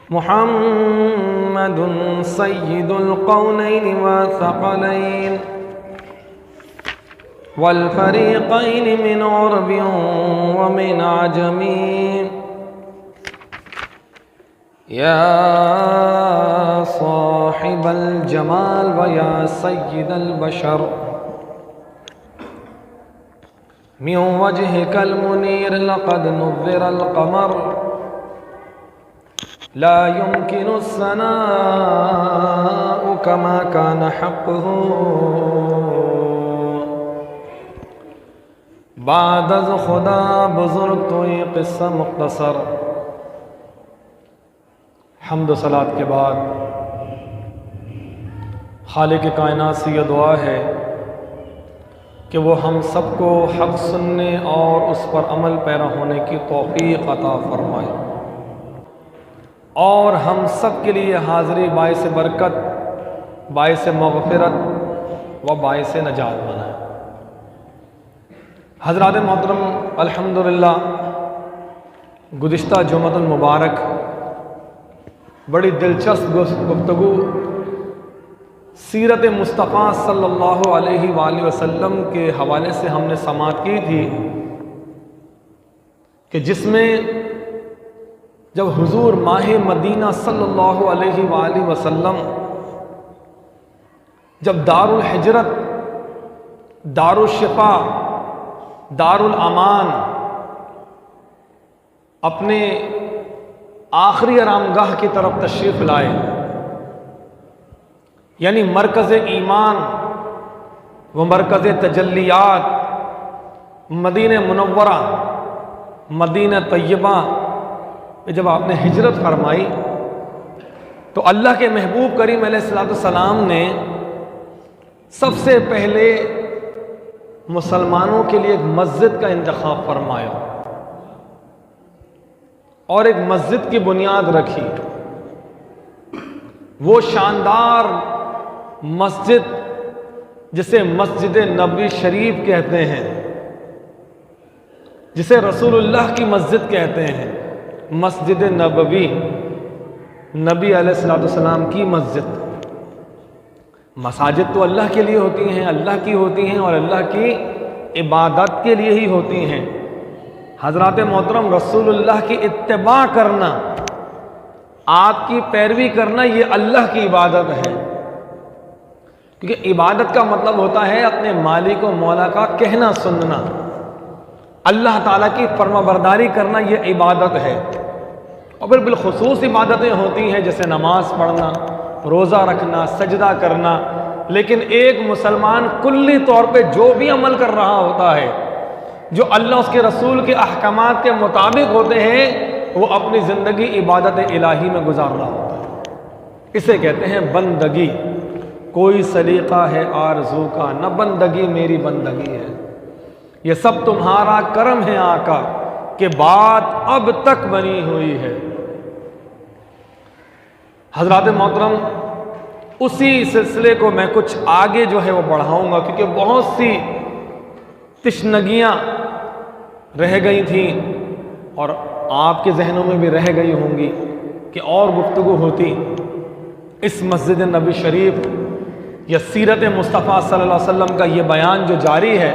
मुहम्मदुन सय्यिदुल कौनैन व सकलैन वल फरीक़ैन मिन उरबिन व मिन अजमीन या साहिबल जमाल व या सय्यिदल बशर मिन वजहिकल मुनीर लक़द नुव्विरल क़मर ला युमकिनु सनाउ कमा कान हक़्क़ुहु बाद अज़ खुदा बुज़ुर्ग तो ये क़िस्सा मुख्तसर। हम्द सलात के बाद खालिक़ कायनात से यह दुआ है कि वो हम सबको हक़ सुनने और उस पर अमल पैरा होने की तौफ़ीक़ अता फ़रमाए और हम सब के लिए हाज़िरी बाइस बरकत, बाइस मग़फ़िरत व बाइस नजात बनाए। हज़रात मोहतरम, अल्हम्दुलिल्लाह गुज़िश्ता जुमअतुल मुबारक बड़ी दिलचस्प गुफ्तगू सीरत मुस्तफ़ा सल्लल्लाहु अलैहि वसल्लम के हवाले से हमने समाअत की थी कि जिसमें जब हुजूर माह मदीना सल्लल्लाहु अलैहि वसल्लम जब दारुल हिजरत, दारुल शिफा, दारुल अमान अपने आखिरी आरामगाह की तरफ तशरीफ़ लाए, यानी मरकज़ ईमान व मरकज़ तजल्लियात मदीना मुनव्वरा, मदीना तय्यबा पे जब आपने हिजरत फरमाई तो अल्लाह के महबूब करीम अलैहिस्सलाम ने सबसे पहले मुसलमानों के लिए एक मस्जिद का इंतखाब फरमाया और एक मस्जिद की बुनियाद रखी। वो शानदार मस्जिद जिसे मस्जिद नबी शरीफ कहते हैं, जिसे रसूलुल्लाह की मस्जिद कहते हैं, मस्जिद नबवी, नबी अलैहिस्सलाम की मस्जिद। मसाजिद तो अल्लाह के लिए होती हैं, अल्लाह की होती हैं और अल्लाह की इबादत के लिए ही होती हैं। हज़रात मोहतरम, रसूलुल्लाह की इत्तिबा करना, आपकी पैरवी करना, ये अल्लाह की इबादत है। क्योंकि इबादत का मतलब होता है अपने मालिक व मौला का कहना सुनना, अल्लाह ताला की फरमाबरदारी करना, ये इबादत है। और फिर बिलखुसूस इबादतें होती हैं जैसे नमाज पढ़ना, रोज़ा रखना, सजदा करना। लेकिन एक मुसलमान कुल्ली तौर पे जो भी अमल कर रहा होता है, जो अल्लाह उसके रसूल के अहकामात के मुताबिक होते हैं, वो अपनी ज़िंदगी इबादत इलाही में गुजार रहा होता है। इसे कहते हैं बंदगी। कोई सलीका है आरज़ू का, न बंदगी मेरी बंदगी है, ये सब तुम्हारा करम है आका कि बात अब तक बनी हुई है। हज़रात मोहतरम, उसी सिलसिले को मैं कुछ आगे जो है वो बढ़ाऊंगा, क्योंकि बहुत सी तिश्नगियाँ रह गई थी और आपके जहनों में भी रह गई होंगी कि और गुफ्तगू होती इस मस्जिद नबी शरीफ या सीरत मुस्तफ़ा सल्लल्लाहु अलैहि वसल्लम का ये बयान जो जारी है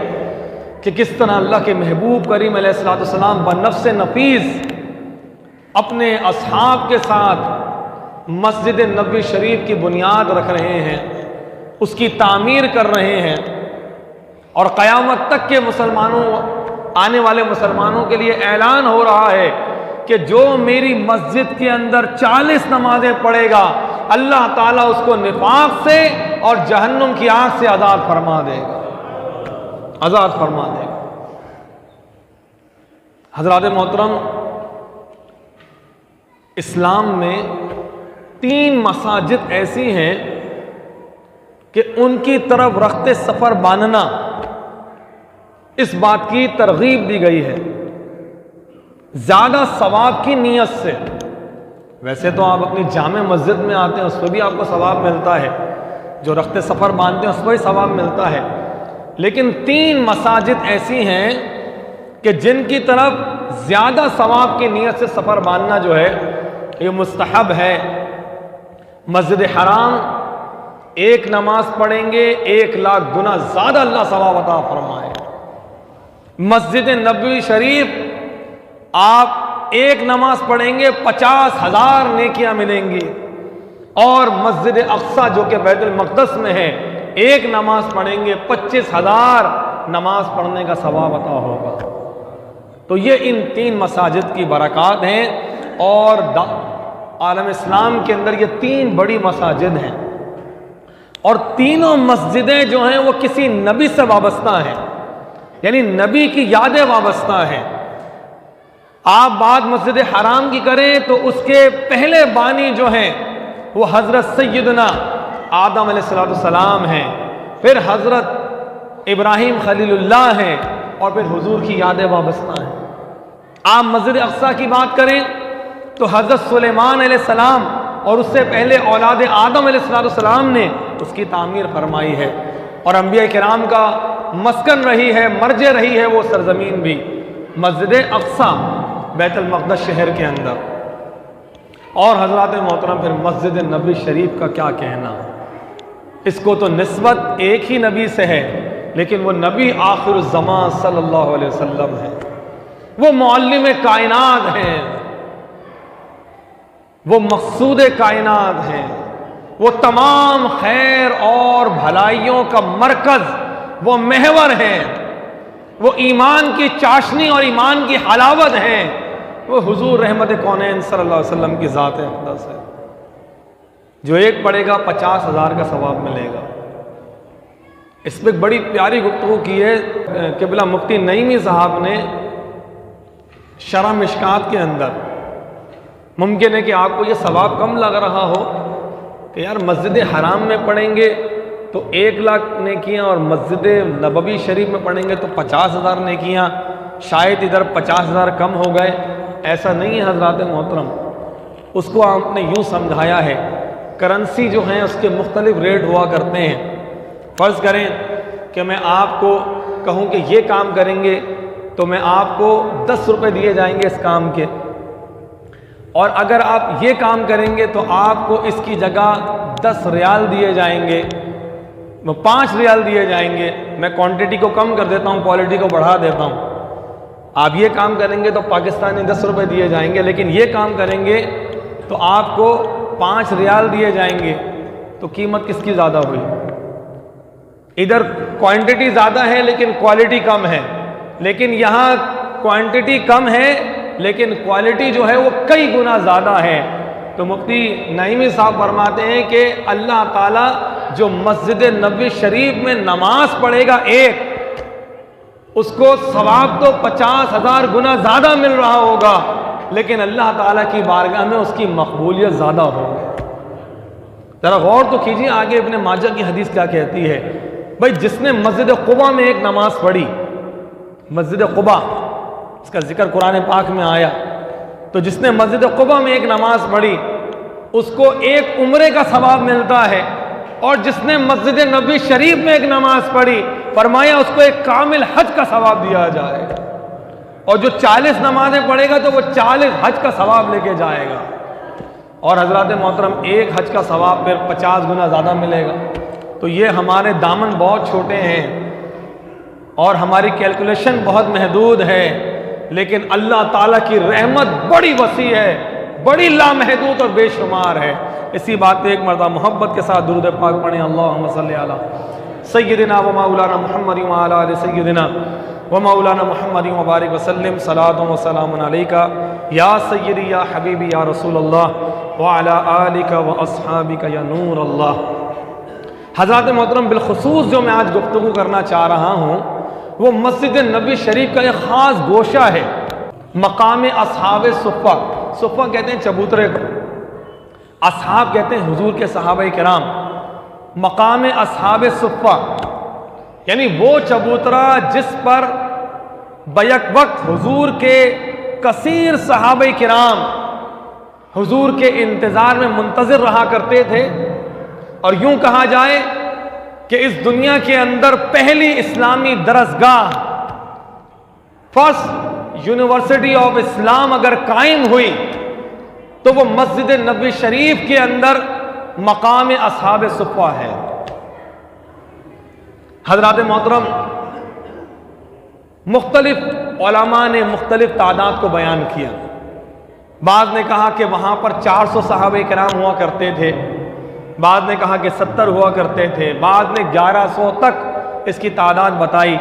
कि किस तरह अल्लाह के महबूब करीम अलैहिस्सलाम बनफ्स नफीस अपने असहाब के साथ मस्जिद नबी शरीफ की बुनियाद रख रहे हैं, उसकी तामीर कर रहे हैं और क़यामत तक के मुसलमानों, आने वाले मुसलमानों के लिए ऐलान हो रहा है कि जो मेरी मस्जिद के अंदर 40 नमाजें पढ़ेगा, अल्लाह ताला उसको निफाक से और जहन्नुम की आग से आज़ाद फरमा देगा, आज़ाद फरमा देगा। हज़रात मोहतरम, इस्लाम में 3 मसाजिद ऐसी हैं कि उनकी तरफ रखते सफ़र बांधना इस बात की तरगीब दी गई है ज़्यादा सवाब की नीयत से। वैसे तो आप अपनी जामे मस्जिद में आते हैं, उस पर भी आपको सवाब मिलता है, जो रखते सफ़र बांधते हैं उस पर भी सवाब मिलता है। लेकिन 3 मसाजिद ऐसी हैं कि जिनकी तरफ ज़्यादा सवाब की नीयत से सफ़र बांधना जो है ये मुस्तहब है। मस्जिद हराम एक नमाज पढ़ेंगे 1,00,000 गुना ज़्यादा अल्लाह सवाब अता फरमाए। मस्जिद नबवी शरीफ आप एक नमाज पढ़ेंगे 50,000 नेकियां मिलेंगी। और मस्जिद अक्सा जो कि बैतुल मक़दस में है, एक नमाज पढ़ेंगे 25,000 नमाज पढ़ने का सवाब अता होगा। तो ये इन 3 मसाजिद की बरक़ात हैं। और आलम इस्लाम के अंदर ये 3 बड़ी मसाजिद हैं और तीनों मस्जिदें जो हैं वो किसी नबी से वाबस्ता हैं, यानी नबी की यादें वाबस्ता हैं। आप बात मस्जिद हराम की करें तो उसके पहले बानी जो हैं वो हज़रत सैयदना आदम अलैहिस्सलाम हैं, फिर हज़रत इब्राहीम खलीलुल्लाह हैं और फिर हुजूर की यादें वाबस्ता हैं। आप मस्जिद अक्सा की बात करें तो हज़रत सुलेमान अलैहिस्सलाम और उससे पहले औलाद आदम अलैहिस्सलाम ने उसकी तामीर फरमाई है। और अंबिया किराम का मस्कन रही है, मर्जे रही है वो सरजमीन भी मस्जिद अक्सा बैतुल मक़दस शहर के अंदर। और हज़रात मोहतरम फिर मस्जिद नबी शरीफ का क्या कहना, इसको तो निस्बत एक ही नबी से है, लेकिन वो नबी आखिरुज़्ज़मान सल्लल्लाहु अलैहि वसल्लम है, वो मुअल्लिम कायनात हैं, वो मक़सूद कायनात हैं, वो तमाम खैर और भलाइयों का मरकज़, वो महवर हैं, वो ईमान की चाशनी और ईमान की हलावत हैं, वो हुजूर रहमत कौनैन सल्लल्लाहु अलैहि वसल्लम की ज़ात अक़दस है। जो एक पढ़ेगा 50,000 का सवाब मिलेगा। इस पर बड़ी प्यारी गुफ्तगू की है क़िबला मुफ्ती नईमी साहब ने शरह मिशकात के अंदर। मुमकिन है कि आपको ये सवाब कम लग रहा हो कि यार मस्जिद हराम में पढ़ेंगे तो 1,00,000 नेकियाँ और मस्जिद नबवी शरीफ में पढ़ेंगे तो 50,000 नेकियाँ, शायद इधर 50,000 कम हो गए। ऐसा नहीं है हज़रात मोहतरम, उसको आपने यूँ समझाया है, करेंसी जो हैं उसके मुख्तलिफ रेट हुआ करते हैं। फ़र्ज़ करें कि मैं आपको कहूँ कि ये काम करेंगे तो मैं आपको 10 रुपये दिए जाएंगे इस काम के, और अगर आप ये काम करेंगे तो आपको इसकी जगह 10 रियाल दिए जाएंगे, 5 रियाल दिए जाएंगे। मैं क्वांटिटी को कम कर देता हूँ, क्वालिटी को बढ़ा देता हूँ। आप ये काम करेंगे तो पाकिस्तानी 10 रुपये दिए जाएंगे, लेकिन ये काम करेंगे तो आपको 5 रियाल दिए जाएंगे। तो कीमत किसकी ज़्यादा हुई? इधर क्वांटिटी ज़्यादा है लेकिन क्वालिटी कम है, लेकिन यहाँ क्वांटिटी कम है लेकिन क्वालिटी जो है वो कई गुना ज़्यादा है। तो मुफ्ती नईमी साहब फरमाते हैं कि अल्लाह ताला जो मस्जिद नबवी शरीफ में नमाज पढ़ेगा एक, उसको सवाब तो 50,000 गुना ज़्यादा मिल रहा होगा, लेकिन अल्लाह ताला की बारगाह में उसकी मकबूलियत ज़्यादा होगी। ज़रा गौर तो कीजिए आगे इब्ने माजा की हदीस क्या कहती है। भाई जिसने मस्जिद क़ुबा में एक नमाज पढ़ी, मस्जिद क़ुबा इसका जिक्र कुरान पाक में आया, तो जिसने मस्जिद क़ुबा में एक नमाज पढ़ी उसको एक उम्रे का सवाब मिलता है, और जिसने मस्जिद नबवी शरीफ में एक नमाज पढ़ी फरमाया उसको एक कामिल हज का सवाब दिया जाएगा, और जो 40 नमाजें पढ़ेगा तो वो 40 हज का सवाब लेके जाएगा। और हज़रात मोहतरम एक हज का सवाब फिर 50 गुना ज़्यादा मिलेगा। तो ये हमारे दामन बहुत छोटे हैं और हमारी कैलकुलेशन बहुत महदूद है, लेकिन अल्लाह ताला की रहमत बड़ी वसी है, बड़ी लामहदूद और बेशुमार है। इसी बात पे एक मरतबा मोहब्बत के साथ दुरूद पाक पढ़ें, अल्लाहुम्मा सल्ली अला सय्यिदिना व मौलाना मुहम्मद व अला आलि सय्यिदिना व मौलाना मुहम्मद व बारिक वसल्लम सलातु व सलामुन अलैका या सय्यदी या हबीबी या रसूलल्लाह व अला आलिका व अस्हाबिका या नूर अल्लाह। हज़रात मोहतरम बिलखुसूस जो मैं आज गुफ्तगू करना चाह रहा हूँ वो मस्जिद नबी शरीफ का एक ख़ास गोशा है, मकाम असहाब सुफ़ा। सुफ़ा कहते हैं चबूतरे को, असहाब कहते हैं हुजूर के सहाबा किराम। मकाम असहाब सुफ़ा यानी वो चबूतरा जिस पर बैक वक्त हुजूर के कसीर सहाबा किराम हुजूर के इंतज़ार में मुंतज़िर रहा करते थे। और यूं कहा जाए कि इस दुनिया के अंदर पहली इस्लामी दरसगाह, फर्स्ट यूनिवर्सिटी ऑफ इस्लाम अगर कायम हुई तो वो मस्जिद नबी शरीफ के अंदर मकाम असहाब सुफ़ा है। हज़रात मोहतरम, मुख्तलिफ उलमा ने मुख्तलिफ तादाद को बयान किया। बाद ने कहा कि वहाँ पर 400 सहाबे किराम हुआ करते थे, बाद ने कहा कि 70 हुआ करते थे, बाद ने 1100 तक इसकी तादाद बताई।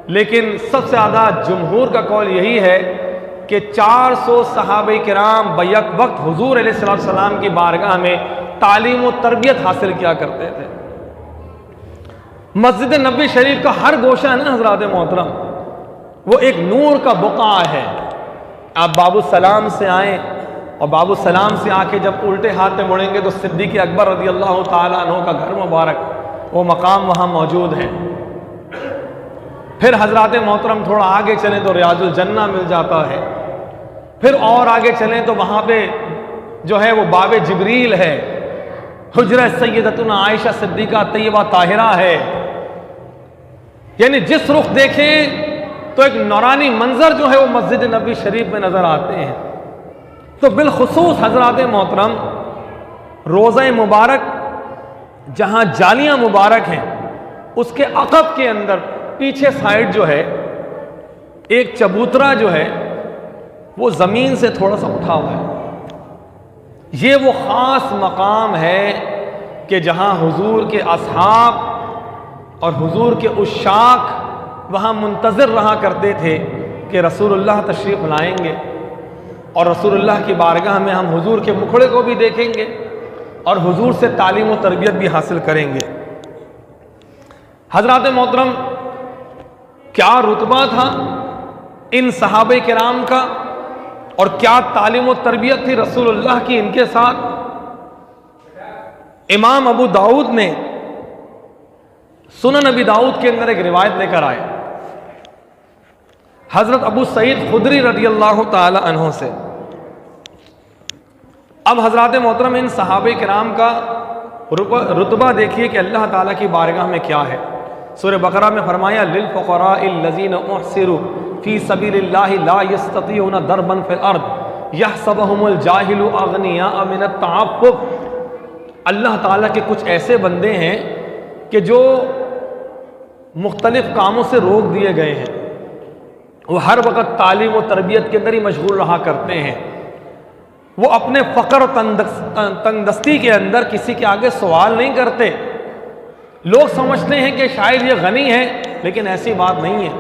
लेकिन सबसे ज़्यादा जमहूर का कौल यही है कि 400 सहाबे किराम बैक वक्त हुजूर अलैहिस्सलाम की बारगाह में तालीम व तरबियत हासिल किया करते थे। मस्जिद नबी शरीफ का हर गोशा है ना हज़रात मोहतरम, वो एक नूर का बुक़ा है। आप बाबू सलाम से आए और बाबू सलाम से आके जब उल्टे हाथ में मुड़ेंगे तो सिद्दीक़ अकबर रज़ी अल्लाह ताला अन्हु का घर मुबारक, वो मकाम वहाँ मौजूद है। फिर हज़रात मोहतरम थोड़ा आगे चलें तो रियाजुल जन्ना मिल जाता है। फिर और आगे चलें तो वहाँ पे जो है वो बाबे जिब्रील है, हुजरा सैयदतुना आयशा सिद्दीक़ा तैयबा ताहिरा है। यानी जिस रुख देखें तो एक नौरानी मंजर जो है वो मस्जिद नबी शरीफ में नजर आते हैं। तो बिलखुसूस हजरात मोहतरम, रोज़ा मुबारक जहां जालियां मुबारक हैं उसके अक़ब के अंदर पीछे साइड जो है एक चबूतरा जो है वो ज़मीन से थोड़ा सा उठा हुआ है। ये वो ख़ास मकाम है कि जहां हुजूर के असहाब और हुजूर के उशाक वहाँ मुंतज़िर रहा करते थे कि रसूलुल्लाह तशरीफ़ लाएंगे और रसूलुल्लाह की बारगाह में हम हुजूर के मुखड़े को भी देखेंगे और हुजूर से तालीम व तरबियत भी हासिल करेंगे। हज़रात मोहतरम, क्या रुतबा था इन सहाबे किराम का और क्या तालीम व तरबियत थी रसूलुल्लाह की इनके साथ। इमाम अबू दाऊद ने सुनन नबी दाऊद के अंदर एक रिवायत लेकर आए हज़रत अबू सईद खुदरी रज़ी अल्लाह ताला अन्हु से। अब हज़रात मोहतरम, इन सहाबे किराम का रुतबा देखिए कि अल्लाह ताला की बारगाह में क्या है। सूरह बकरा में फरमाया, लिल फ़ुक़राइल लज़ीना उहसिरू फ़ी सबीलिल्लाहि ला यस्ततीऊना दरबन फ़िल अर्द यहसबुहुमुल जाहिलु अग़निया मिनत तअफ़्फ़ुफ़। अल्लाह ताला के कुछ ऐसे बंदे हैं कि जो मुख्तलिफ कामों से रोक दिए गए हैं, वो हर वक्त तालीम व तरबियत के अंदर ही मशगूल रहा करते हैं। वो अपने फ़क्र तंगदस्ती के अंदर किसी के आगे सवाल नहीं करते। लोग समझते हैं कि शायद ये गनी है, लेकिन ऐसी बात नहीं है।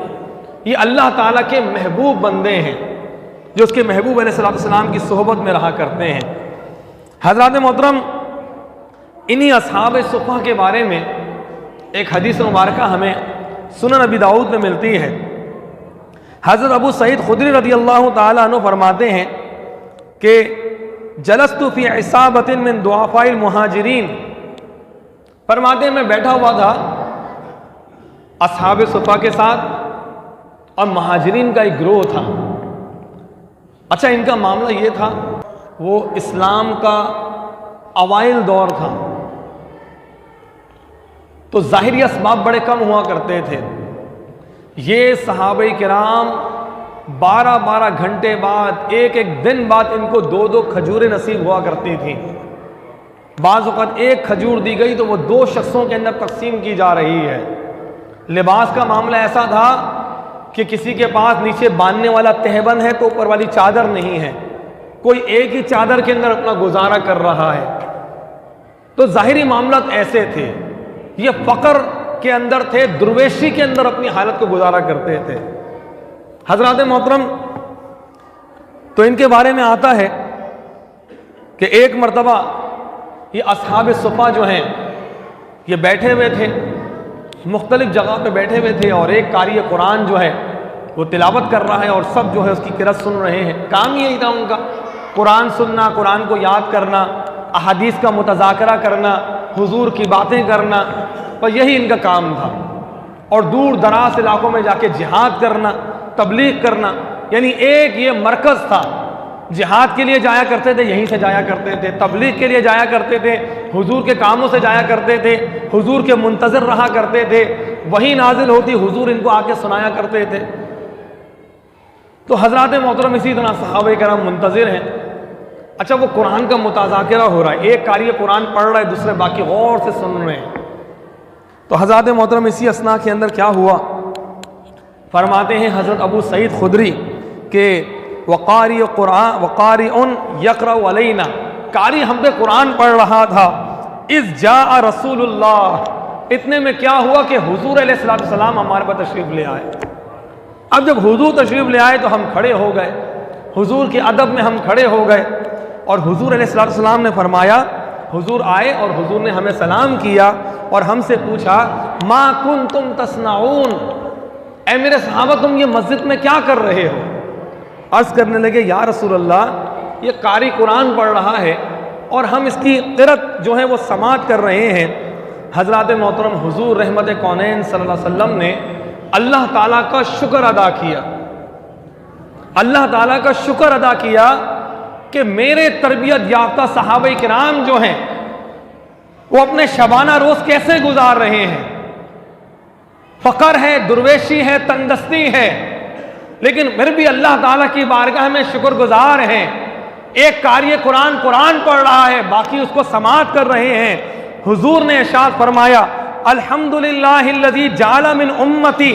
ये अल्लाह ताला के महबूब बंदे हैं जो उसके महबूब अलैहिस्सलाम की सोहबत में रहा करते हैं। हज़रात मोहतरम, इन्हीं असहाब सुफ़ा के बारे में एक हदीस मुबारक हमें सुनन नबी दाऊद में मिलती है। हज़रत अबू सईद खुदरी रज़ी अल्लाह ताला अन्हु फरमाते हैं कि जलस्तु फ़ी इसाबतिन मिन दुआफ़ाइल मुहाजिरीन, फरमाते मैं बैठा हुआ था असहाब सुफ़ा के साथ और महाजिरीन का एक ग्रोह था। अच्छा, इनका मामला ये था, वो इस्लाम का अवाइल दौर था तो ज़ाहिरी असबाब बड़े कम हुआ करते थे। ये सहाबे किराम 12-12 घंटे बाद, एक दिन बाद इनको 2-2 खजूरें नसीब हुआ करती थी। बाज़ वक़्त एक खजूर दी गई तो वो 2 शख्सों के अंदर तकसीम की जा रही है। लिबास का मामला ऐसा था कि किसी के पास नीचे बांधने वाला तहबंद है तो ऊपर वाली चादर नहीं है, कोई एक ही चादर के अंदर अपना गुजारा कर रहा है। तो ज़ाहिरी मामला ऐसे थे। ये फ़क्र के अंदर थे, दुर्वेशी के अंदर अपनी हालत को गुजारा करते थे। हज़रात मोहतरम, तो इनके बारे में आता है कि एक मरतबा ये असहाब सुफ़ा जो हैं ये बैठे हुए थे, मुख्तलिफ जगह पे बैठे हुए थे और एक कारी कुरान जो है वो तिलावत कर रहा है और सब जो है उसकी किरत सुन रहे हैं। काम ही यही था उनका, कुरान सुनना, कुरान को याद करना, अहादीस का मुतज़ाकरा करना, हुजूर की बातें करना, पर यही इनका काम था। और दूर दराज इलाकों में जाके जिहाद करना, तबलीग करना, यानी एक ये मरकज़ था। जिहाद के लिए जाया करते थे, यहीं से जाया करते थे, तबलीग के लिए जाया करते थे, हुजूर के कामों से जाया करते थे, हुजूर के मुंतज़िर रहा करते थे, वही नाजिल होती, हुजूर इनको आके सुनाया करते थे। तो हज़रात मोहतरम, इसी तरह सहाबा किराम मुंतज़िर हैं अच्छा, वो कुरान का मुताज़ाकिरा हो रहा है, एक कारी कुरान पढ़ रहा है, दूसरे बाकी गौर से सुन रहे हैं। तो हज़रत मोहतरम इसी असना के अंदर क्या हुआ, फरमाते हैं हज़रत अबू सईद खुदरी के वक़ारी कुरान वक़ारी उन यक़रा अलैना, कारी हम पे कुरान पढ़ रहा था। इज़ जा रसूलुल्लाह, इतने में क्या हुआ कि हुज़ूर अलैहिस्सलाम हमारे पास तशरीफ़ ले आए। अब जब हुज़ूर तशरीफ़ ले आए तो हम खड़े हो गए, हुज़ूर के अदब में हम खड़े हो गए और हुज़ूर अलैहिस्सलाम ने फरमाया, हुज़ूर आए और हुज़ूर ने हमें सलाम किया और हमसे पूछा, मा कुंतुम तस्नाऊन, ऐ मेरे सहाबा तुम ये मस्जिद में क्या कर रहे हो। अर्ज़ करने लगे, या रसूल अल्लाह, ये कारी कुरान पढ़ रहा है और हम इसकी क़िरत जो है वो समात कर रहे हैं। हज़रत मोहतरम हुज़ूर रहमत कौनैन सल्लल्लाहु अलैहि वसल्लम ने अल्लाह ताला का शुक्र अदा किया, अल्लाह ताला का शुक्र अदा किया कि मेरे तरबियत याफ्ता सहाबा किराम जो हैं वो अपने शबाना रोज़ कैसे गुजार रहे हैं। फ़क्र है, दुर्वेशी है, तंगदस्ती है, लेकिन फिर भी अल्लाह ताला की बारगाह में शुक्रगुजार हैं। एक कारी कुरान पढ़ रहा है, बाकी उसको समात कर रहे हैं। हुजूर ने इरशाद फरमाया, अल्हम्दुलिल्लाहिल्लज़ी जाला मिन उम्मती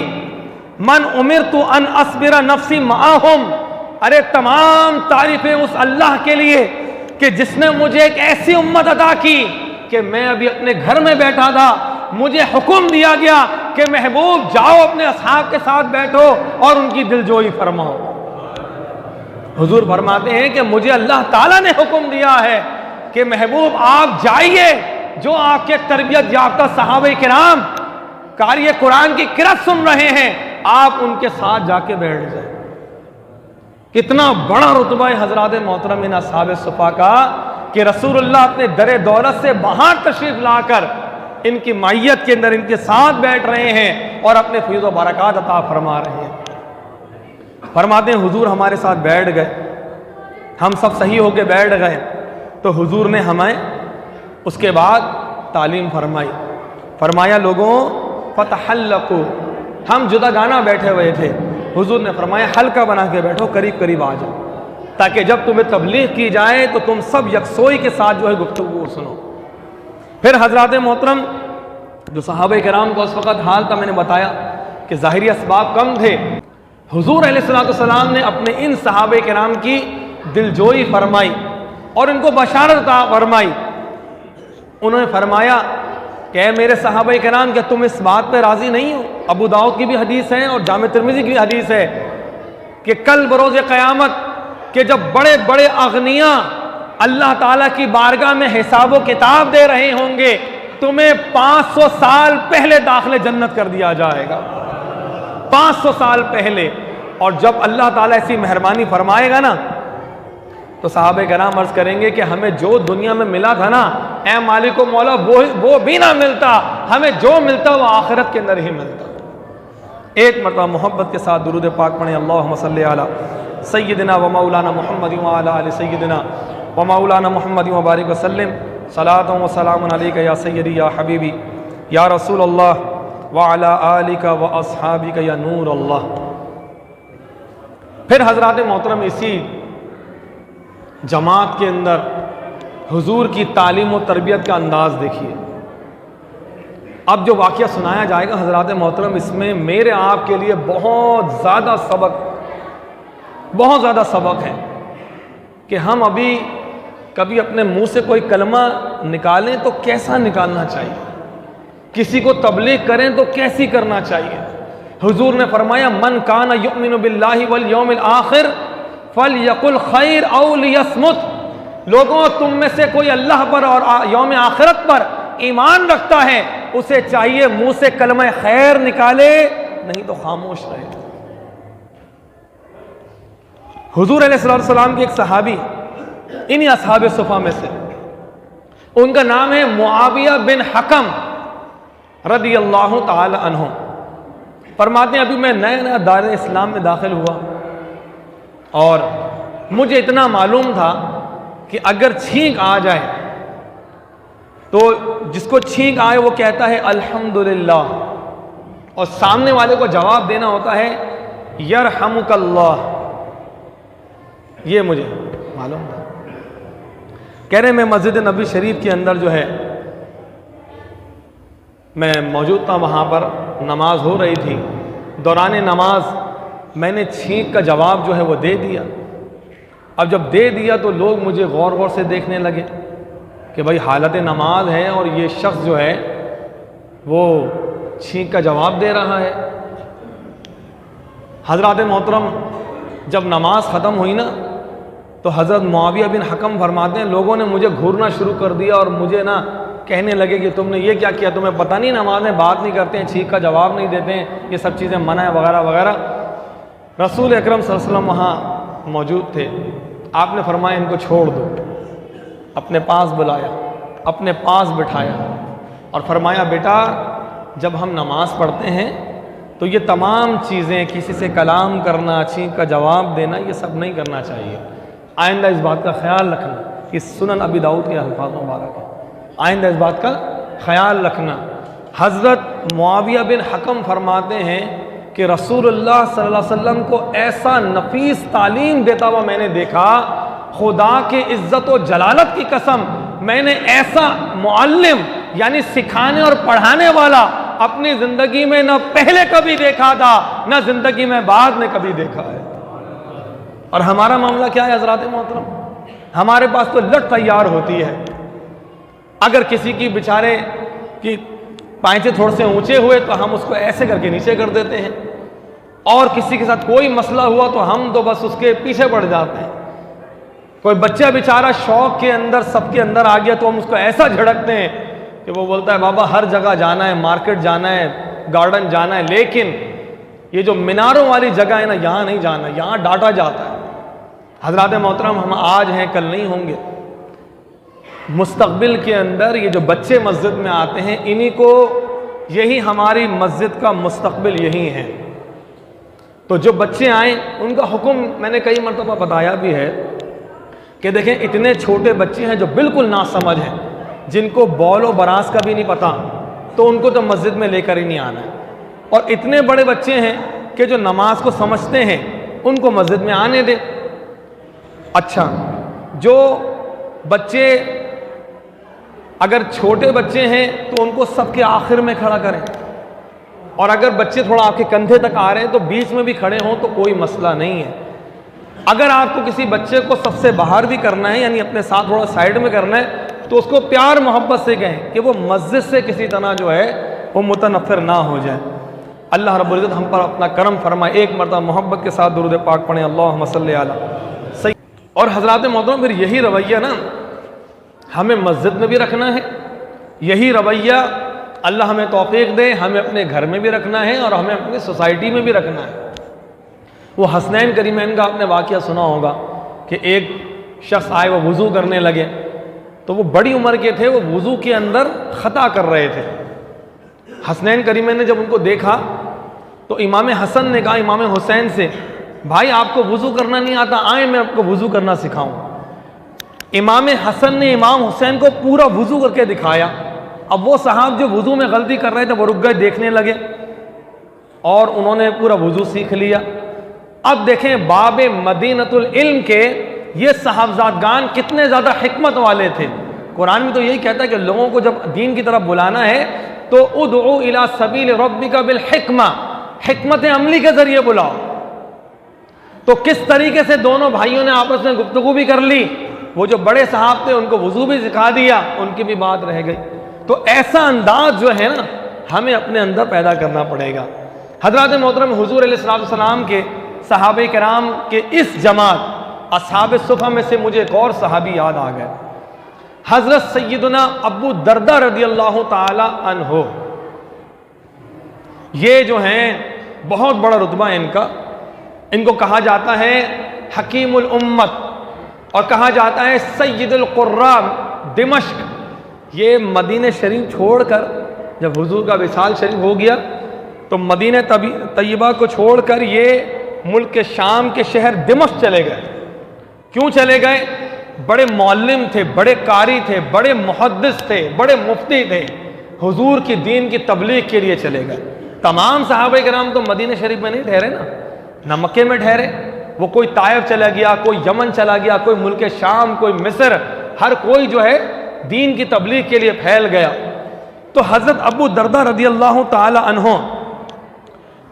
मन उमिरतु अन अस्बिरा नफ्सी माहुम। अरे तमाम तारीफें उस अल्लाह के लिए कि जिसने मुझे एक ऐसी उम्मत अता की कि मैं अभी अपने घर में बैठा था, मुझे हुक्म दिया गया कि महबूब जाओ अपने असहाब के साथ बैठो और उनकी दिलजोई फरमाओ। हुजूर फरमाते हैं कि मुझे अल्लाह ताला ने हुक्म दिया है कि महबूब आप जाइए, जो आपके तरबियत याफ्ता सहाबे किराम कारी कुरान की किरत सुन रहे हैं, आप उनके साथ जाके बैठ जाए। कितना बड़ा रुतबा है हजरात मोहतरम इन असहाब सुफा का कि रसूलुल्लाह अपने दरे दौलत से बाहर तशरीफ लाकर इनकी मायत के अंदर इनके साथ बैठ रहे हैं और अपने फैज़ व बरक़ात अता फरमा रहे हैं। फरमाते हैं हुजूर हमारे साथ बैठ गए, हम सब सही होके बैठ गए तो हुजूर ने हमें उसके बाद तालीम फरमाई। फरमाया, लोगों फतहल्लकू, हम जुदागाना बैठे हुए थे, हुजूर ने फरमाया हल्का बना के बैठो, करीब करीब आ जाओ, ताकि जब तुम्हें तबलीग की जाए तो तुम सब यकसोई के साथ जो है गुफ्तगू सुनो। फिर हजरात मोहतरम जो सहाबा किराम का उस वक़्त हाल था, मैंने बताया कि ज़ाहिरी असबाब कम थे। हुजूर अलैहिस्सलाम ने अपने इन सहाबा किराम की दिलजोई फरमाई और इनको बशारत फरमाई। उन्होंने फरमाया कि मेरे सहाबा किराम, क्या तुम इस बात पर राज़ी नहीं हो। अबू दाऊद की भी हदीस है और जामे तिर्मिज़ी की भी हदीस है कि कल बरोज़ क़यामत के जब बड़े बड़े अगनिया अल्लाह ताला की बारगाह में हिसाब किताब दे रहे होंगे, तुम्हें 500 साल पहले दाखिले जन्नत कर दिया जाएगा, 500 साल पहले। और जब अल्लाह ताला ऐसी मेहरबानी फरमाएगा ना, तो सहाबे कराम अर्ज करेंगे कि हमें जो दुनिया में मिला था ना, ऐ मालिक व मौला, वो भी ना मिलता, हमें जो मिलता वो आखिरत के अंदर ही मिलता। एक मरतबा मोहब्बत के साथ दुरूद पाक पढ़ें, अल्लाहुम्मा सल्ली अला सय्यिदिना व मौलाना मुहम्मद व अला आलि सय्यिदिना व मौलाना मुहम्मद व बारिक वसल्लम सलातुन व सलामुन अलैका या सय्यदी या हबीबी या रसूल अल्लाह व अला आलिका व अस्हाबिका या नूर अल्लाह। फिर हजरात मोहतरम इसी जमात के अंदर हुजूर की तालीम और तरबियत का अंदाज देखिए। अब जो वाक़या सुनाया जाएगा हजरात मोहतरम, इसमें मेरे आपके लिए बहुत ज़्यादा सबक है कि हम अभी कभी अपने मुंह से कोई कलमा निकालें तो कैसा निकालना चाहिए, किसी को तबलीग करें तो कैसी करना चाहिए। हुजूर ने फरमाया, मन काना युमिनु बिल्लाहि वल यौमिल आखिर फलयकुल खैर औ लियस्मुत। लोगों, तुम में से कोई अल्लाह पर और यौम आखिरत पर ईमान रखता है, उसे चाहिए मुंह से कलमा खैर निकाले, नहीं तो खामोश रहे। हुजूर अलैहिस्सलाम के एक सहाबी इन्हीं असहाब सुफा में से, उनका नाम है मुआविया बिन हकम रदी अल्लाह ताला अन्हु। फरमाते हैं, अभी मैं नया नया दार इस्लाम में दाखिल हुआ और मुझे इतना मालूम था कि अगर छींक आ जाए तो जिसको छींक आए वो कहता है अल्हम्दुलिल्लाह, और सामने वाले को जवाब देना होता है यरहमुकल्लाह। ये मुझे मालूम था। कह रहे मैं मस्जिद नबी शरीफ के अंदर जो है मैं मौजूद था, वहाँ पर नमाज हो रही थी। दौरान नमाज मैंने छींक का जवाब जो है वो दे दिया। अब जब दे दिया तो लोग मुझे गौर गौर से देखने लगे कि भाई हालत नमाज है और ये शख्स जो है वो छींक का जवाब दे रहा है। हज़रत मोहतरम जब नमाज ख़त्म हुई ना तो हज़रत मुआविया बिन हकम फरमाते हैं लोगों ने मुझे घूरना शुरू कर दिया और मुझे ना कहने लगे कि तुमने ये क्या किया, तुम्हें पता नहीं नमाज में बात नहीं करते हैं, छींक का जवाब नहीं देते हैं, ये सब चीज़ें मना है वगैरह वगैरह। रसूल अकरम सल्लल्लाहु अलैहि वसल्लम वहाँ मौजूद थे। आपने फरमाया इनको छोड़ दो। अपने पास बुलाया, अपने पास बिठाया और फरमाया बेटा जब हम नमाज पढ़ते हैं तो ये तमाम चीज़ें, किसी से कलाम करना, छींक का जवाब देना, ये सब नहीं करना चाहिए। आइंदा इस बात का ख्याल रखना कि सुनन अबी दाऊद के अल्फाज मुबारक है। आइंदा इस बात का ख्याल रखना। हज़रत मुआविया बिन हकम फरमाते हैं कि रसूलुल्लाह सल्लल्लाहु अलैहि वसल्लम को ऐसा नफीस तालीम देता हुआ मैंने देखा, खुदा के इज़्ज़त और जलालत की कसम, मैंने ऐसा मुअल्लिम यानी सिखाने और पढ़ाने वाला अपनी ज़िंदगी में न पहले कभी देखा था, न ज़िंदगी में बाद में कभी देखा है। और हमारा मामला क्या है हज़रात मोहतरम, हमारे पास तो लट तैयार होती है। अगर किसी की बेचारे की पांचे थोड़े से ऊंचे हुए तो हम उसको ऐसे करके नीचे कर देते हैं, और किसी के साथ कोई मसला हुआ तो हम तो बस उसके पीछे पड़ जाते हैं। कोई बच्चा बेचारा शौक के अंदर सबके अंदर आ गया तो हम उसको ऐसा झड़कते हैं कि वो बोलता है बाबा हर जगह जाना है, मार्केट जाना है, गार्डन जाना है, लेकिन ये जो मीनारों वाली जगह है ना, यहाँ नहीं जाना, यहाँ डांटा जाता है। हज़रात मोहतरम हम आज हैं कल नहीं होंगे। मुस्तक़बिल के अंदर ये जो बच्चे मस्जिद में आते हैं, इन्हीं को, यही हमारी मस्जिद का मुस्तक़बिल यही है। तो जो बच्चे आए उनका हुक्म मैंने कई मरतबा बताया भी है कि देखें इतने छोटे बच्चे हैं जो बिल्कुल नासमझ हैं, जिनको बॉल और बरास का भी नहीं पता, तो उनको तो मस्जिद में लेकर ही नहीं आना है। और इतने बड़े बच्चे हैं कि जो नमाज को समझते हैं उनको मस्जिद में आने दें। अच्छा, जो बच्चे अगर छोटे बच्चे हैं तो उनको सबके आखिर में खड़ा करें, और अगर बच्चे थोड़ा आपके कंधे तक आ रहे हैं तो बीच में भी खड़े हों तो कोई मसला नहीं है। अगर आपको किसी बच्चे को सबसे बाहर भी करना है, यानी अपने साथ थोड़ा साइड में करना है, तो उसको प्यार मोहब्बत से कहें कि वो मस्जिद से किसी तरह जो है वो मुतनफ़िर ना हो जाए। अल्लाह रब्बुल इज़्ज़त हम पर अपना करम फरमाए। एक मरतबा मोहब्बत के साथ दुरूद पाक पढ़ें, अल्लाहुम्मा सल्ली अला सही। और हज़रात मोहतरम फिर यही रवैया ना हमें मस्जिद में भी रखना है, यही रवैया अल्लाह हमें तौफीक दे हमें अपने घर में भी रखना है और हमें अपनी सोसाइटी में भी रखना है। वो हसनैन करीमैन का आपने वाक़या सुना होगा कि एक शख्स आए, वो वज़ू करने लगे, तो वो बड़ी उम्र के थे, वो वज़ू के अंदर ख़ता कर रहे थे। हसनैन करीमैन ने जब उनको देखा तो इमाम हसन ने कहा इमाम हुसैन से, भाई आपको वज़ू करना नहीं आता, आए मैं आपको वज़ू करना सिखाऊं। इमाम हसन ने इमाम हुसैन को पूरा वज़ू करके दिखाया। अब वो साहब जो वज़ू में गलती कर रहे थे वो रुक गए, देखने लगे, और उन्होंने पूरा वज़ू सीख लिया। अब देखें बाब मदीनतुल इल्म के ये साहबजादगान कितने ज़्यादा हिकमत वाले थे। कुरान में तो यही कहता है कि लोगों को जब दीन की तरफ बुलाना है तो उदउ इला सबील रब्बिका बिल हिकमा, हिकमत अमली के ज़रिए बुलाओ। तो किस तरीके से दोनों भाइयों ने आपस में गुफ्तगू भी कर ली, वो जो बड़े साहब थे उनको वज़ू भी सिखा दिया, उनकी भी बात रह गई। तो ऐसा अंदाज जो है ना हमें अपने अंदर पैदा करना पड़ेगा। हज़रत मोहतरम हुज़ूर अलैहिस्सलाम के सहाबे किराम के इस जमात असहाब सुफ़ा में से मुझे एक और सहाबी याद आ गए, हज़रत सैयदना अबू दरदा रज़ियल्लाहु ताला अन्हो। ये जो हैं बहुत बड़ा रुतबा है इनका, इनको कहा जाता है हकीमुल उम्मत और कहा जाता है सैयदुल कुर्रा दिमश्क। ये मदीने शरीफ छोड़कर जब हुजूर का विसाल शरीफ हो गया तो मदीने तैयबा को छोड़कर ये मुल्क के शाम के शहर दिमश्क चले गए। क्यों चले गए? बड़े मौल्लिम थे, बड़े कारी थे, बड़े मुहद्दिस थे, बड़े मुफ्ती थे, हुजूर की दीन की तबलीग के लिए चले गए। तमाम सहाबा किराम तो मदीने शरीफ में नहीं ठहरे ना मक्के में ठहरे, वो कोई ताइफ चला गया, कोई यमन चला गया, कोई मुल्क शाम, कोई मिस्र, हर कोई जो है दीन की तबलीग के लिए फैल गया। तो हज़रत अबू दरदा रज़ी अल्लाह ताला अन्हो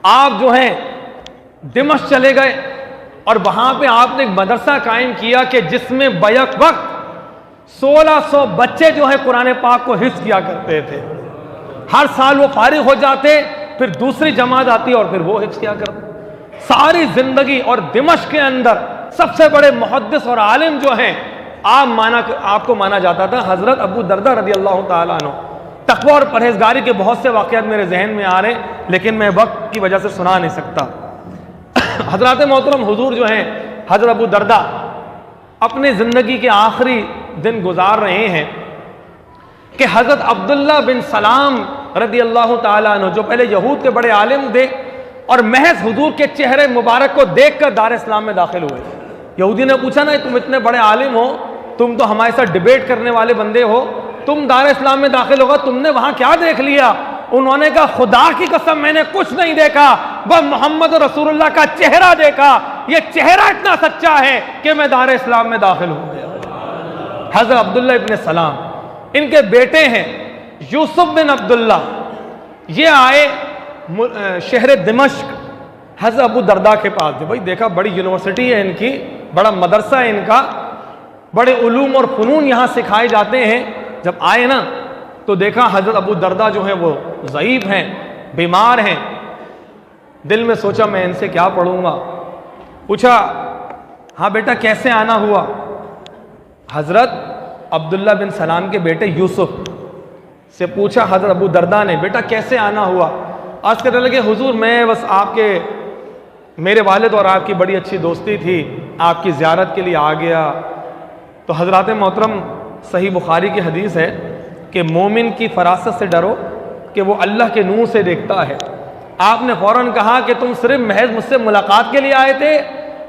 आप जो हैं दिमश्क चले गए और वहाँ पे आपने एक मदरसा कायम किया कि जिसमें बैक वक्त 1600 बच्चे जो है कुरान पाक को हिफ्ज़ किया करते थे। हर साल वो फारिग हो जाते, फिर दूसरी जमात आती और फिर वो हिफ्ज़ किया करते सारी ज़िंदगी। और दिमश्क के अंदर सबसे बड़े मुहद्दिस और आलिम जो हैं आपको माना जाता था हज़रत अबू दरदा रज़ी अल्लाह ताला अन्हु। तक़वा और परहेज़गारी के बहुत से वाक़यात मेरे जहन में आ रहे हैं, लेकिन मैं वक्त की वजह से सुना नहीं सकता। हज़रत मोहतरम हुजूर जो हैं हज़रत अबू दरदा अपने ज़िंदगी के आखिरी दिन गुजार रहे हैं कि हज़रत अब्दुल्ला बिन सलाम रज़ी अल्लाह ताला अन्हु जो पहले यहूद के बड़े आलिम थे और महज हुजूर के चेहरे मुबारक को देखकर दार इस्लाम में दाखिल हुए। यहूदी ने पूछा ना, तुम इतने बड़े आलिम हो, तुम तो हमारे साथ डिबेट करने वाले बंदे हो, तुम दार इस्लाम में दाखिल होगा, तुमने वहां क्या देख लिया? उन्होंने कहा, खुदा की कसम मैंने कुछ नहीं देखा, बस मोहम्मद रसूलुल्लाह का चेहरा देखा। ये चेहरा इतना सच्चा है कि मैं दार इस्लाम में दाखिल हो गया। हज़रत अब्दुल्ला इब्न सलाम, इनके बेटे हैं यूसुफ बिन अब्दुल्ला, ये आए शहर दिमश्क हज़रत अबू दरदा के पास थे। भाई देखा, बड़ी यूनिवर्सिटी है इनकी, बड़ा मदरसा है इनका, बड़े उलूम और फ़नून यहाँ सिखाए जाते हैं। जब आए ना तो देखा हज़रत अबू दरदा जो है वो ज़ईफ़ हैं, बीमार हैं। दिल में सोचा मैं इनसे क्या पढ़ूंगा। पूछा, हाँ बेटा कैसे आना हुआ? हज़रत अब्दुल्ला बिन सलाम के बेटे यूसुफ से पूछा हज़रत अबू दरदा ने, बेटा कैसे आना हुआ? आज कहने लगे, हुजूर मैं बस मेरे वालिद और आपकी बड़ी अच्छी दोस्ती थी, आपकी ज़ियारत के लिए आ गया। तो हज़रत मोहतरम सही बुखारी की हदीस है कि मोमिन की फरासत से डरो कि वो अल्लाह के नूर से देखता है। आपने फ़ौरन कहा कि तुम सिर्फ महज मुझसे मुलाकात के लिए आए थे?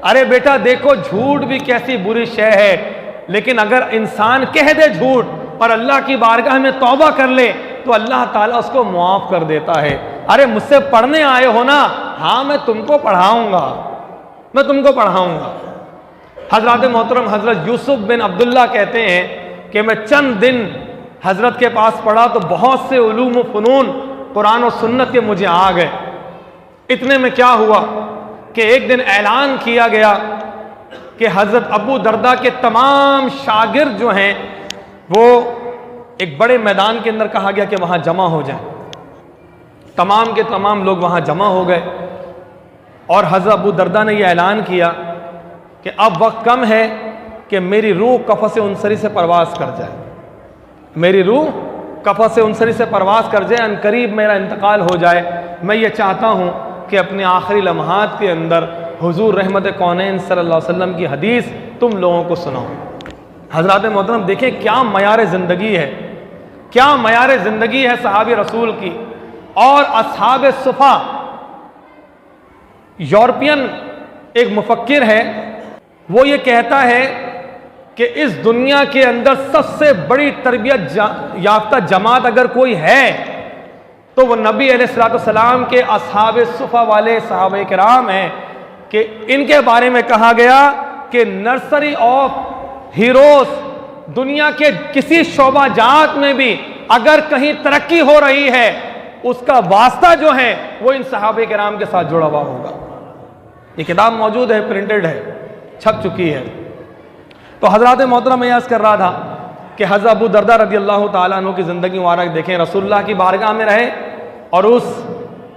अरे बेटा देखो, झूठ भी कैसी बुरी शय है, लेकिन अगर इंसान कह दे झूठ और अल्लाह की बारगाह में तौबा कर ले तो अल्लाह ताला उसको मुआफ़ कर देता है। अरे मुझसे पढ़ने आए हो ना? हाँ मैं तुमको पढ़ाऊँगा, मैं तुमको पढ़ाऊँगा। हज़रत मोहतरम हज़रत यूसुफ बिन अब्दुल्ला कहते हैं कि मैं चंद दिन हज़रत के पास पढ़ा तो बहुत से उलूम व फ़नून कुरान और सुन्नत के मुझे आ गए। इतने में क्या हुआ कि एक दिन ऐलान किया गया कि हज़रत अबू दरदा के तमाम शागिर्द जो हैं वो एक बड़े मैदान के अंदर कहा गया कि वहाँ जमा हो जाए। तमाम के तमाम लोग वहाँ जमा हो गए और हज़रत अबू दरदा ने यह ऐलान किया कि अब वक्त कम है कि मेरी रूह कफ़स उनसरी से परवाज़ कर जाए, मेरी रूह कफ़स उनसरी से परवाज़ कर जाए, अनकरीब मेरा इंतकाल हो जाए। मैं ये चाहता हूँ कि अपने आखिरी लम्हात के अंदर हुजूर रहमत कौनैन सल्लल्लाहु अलैहि वसल्लम की हदीस तुम लोगों को सुनाऊँ। हज़रात मोहतरम देखें क्या मयार ज़िंदगी है, क्या मयार ज़िंदगी है सहाबी रसूल की। और असहाब सुफ़ा, यूरोपियन एक मुफक्किर है, वो ये कहता है कि इस दुनिया के अंदर सबसे बड़ी तरबियत याफ्ता जमात अगर कोई है तो वो नबी अलैहिस्सलाम के असहाब सुफ़ा वाले सहाबा किराम हैं। कि इनके बारे में कहा गया कि नर्सरी ऑफ हीरोज, दुनिया के किसी शोबा जात में भी अगर कहीं तरक्की हो रही है उसका वास्ता जो है वो इन सहाबा किराम के साथ जुड़ा हुआ होगा। ये किताब मौजूद है, प्रिंटेड है, छप चुकी है। तो हज़रत मोहतरम मैं अर्ज़ कर रहा था कि हज़रत अबू दरदा रज़ी अल्लाह ताला अन्हु की ज़िंदगी मुबारक देखें, रसूलुल्लाह की बारगाह में रहे और उस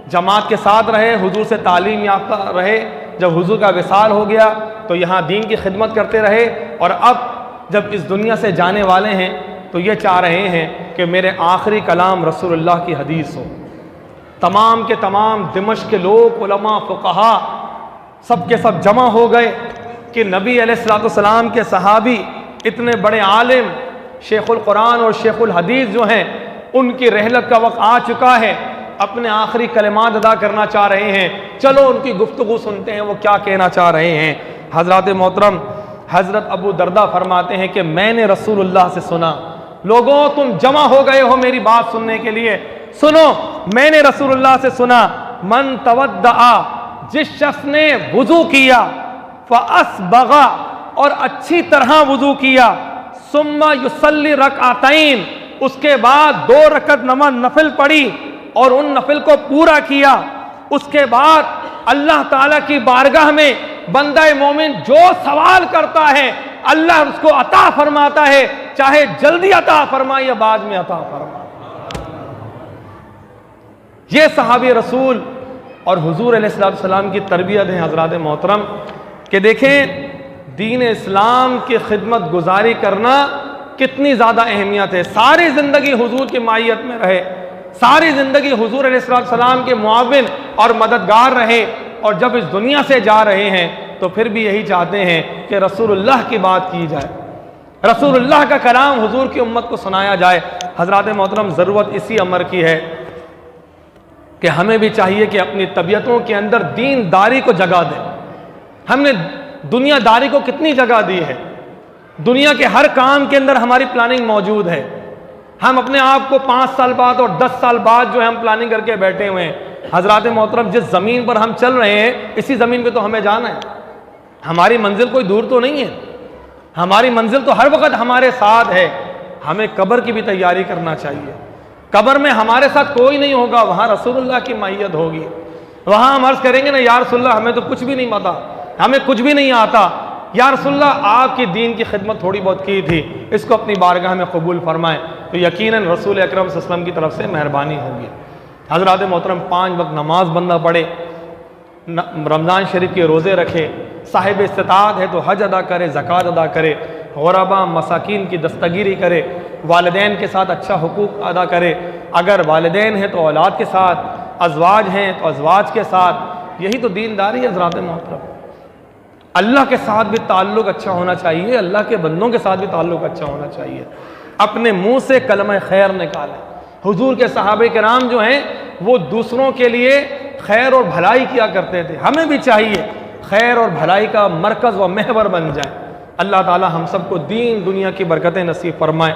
जमात के साथ रहे, हुजूर से तालीम याफ्ता रहे। जब हुजूर का विसाल हो गया तो यहाँ दीन की खिदमत करते रहे और अब जब इस दुनिया से जाने वाले हैं तो ये चाह रहे हैं कि मेरे आखिरी कलाम रसूलुल्लाह की हदीस हो। तमाम के तमाम दिमश्क के लोग, उलमा, फुक़हा सब के सब जमा हो गए कि नबी अलैहिस्सलाम के सहाबी, इतने बड़े आलिम शेखुल कुरान और शेखुल हदीस जो हैं, उनकी रहलत का वक्त आ चुका है, अपने आखिरी कलिमात अदा करना चाह रहे हैं। चलो उनकी गुफ्तगू सुनते हैं वो क्या कहना चाह रहे हैं। हज़रत मोहतरम हज़रत अबू दरदा फरमाते हैं कि मैंने रसूलुल्लाह से सुना, लोगों तुम जमा हो गए हो मेरी बात सुनने के लिए, सुनो मैंने रसूलुल्लाह से सुना, मन तवद्दा, जिस शख्स ने वुजू किया, फ़अस्बगा, और अच्छी तरह वुजू किया, सुम्मा युसल्ली रकअतैन, उसके बाद 2 रकत नमाज नफिल पढ़ी और उन नफिल को पूरा किया। उसके बाद अल्लाह ताला की बारगाह में बंदा मोमिन जो सवाल करता है अल्लाह उसको अता फरमाता है, चाहे जल्दी अता फरमाए या बाद में अता फरमाए। ये सहाबी रसूल और हुजूर अलैहिस्सलाम की तरबियत है हजरात मोहतरम, कि देखें दीन इस्लाम की खिदमत गुजारी करना कितनी ज़्यादा अहमियत है। सारी ज़िंदगी हुजूर की मायत में रहे, सारी ज़िंदगी हुजूर अलैहिस्सलाम के मुआविन और मददगार रहे, और जब इस दुनिया से जा रहे हैं तो फिर भी यही चाहते हैं कि रसूलुल्लाह की बात की जाए, रसूलुल्लाह का कलाम हुजूर की उम्मत को सुनाया जाए। हजरात मोहतरम, ज़रूरत इसी अमर की है कि हमें भी चाहिए कि अपनी तबीयतों के अंदर दीनदारी को जगह दें। हमने दुनियादारी को कितनी जगह दी है, दुनिया के हर काम के अंदर हमारी प्लानिंग मौजूद है। हम अपने आप को 5 साल बाद और 10 साल बाद जो है हम प्लानिंग करके बैठे हुए हैं। हजरात मोहतरम, जिस ज़मीन पर हम चल रहे हैं इसी ज़मीन पे तो हमें जाना है। हमारी मंजिल कोई दूर तो नहीं है, हमारी मंजिल तो हर वक्त हमारे साथ है। हमें कब्र की भी तैयारी करना चाहिए। कब्र में हमारे साथ कोई नहीं होगा, वहाँ रसूलुल्लाह की मैयत होगी। वहाँ हम अर्ज़ करेंगे ना, या रसूलुल्लाह हमें तो कुछ भी नहीं पता, हमें कुछ भी नहीं आता, या रसूलुल्लाह आपकी दीन की खिदमत थोड़ी बहुत की थी, इसको अपनी बारगाह में कबूल फरमाएं, तो यकीनन रसूल अकरम सल्लल्लाहु अलैहि वसल्लम की तरफ से मेहरबानी होगी। हज़रात मोहतरम, 5 वक्त नमाज बंदा पढ़े, रमज़ान शरीफ के रोज़े रखे, साहिब इस्तिताअत है तो हज अदा करे, ज़कात अदा करे, गुरबा मसाकीन की दस्तगीरी करे, वालिदैन के साथ अच्छा हुकूक अदा करे, अगर वालिदैन हैं तो औलाद के साथ, अज़वाज हैं तो अज़वाज के साथ। यही तो दीनदारी है हज़रात मोहतरम। अल्लाह के साथ भी ताल्लुक़ अच्छा होना चाहिए, अल्लाह के बंदों के साथ भी ताल्लुक़ अच्छा होना चाहिए। अपने मुंह से कलमा खैर निकालें। हुजूर के सहाबे किराम जो हैं वो दूसरों के लिए खैर और भलाई किया करते थे। हमें भी चाहिए खैर और भलाई का मरकज़ व महवर बन जाए। अल्लाह ताला हम सबको दीन दुनिया की बरकतें नसीब फरमाए।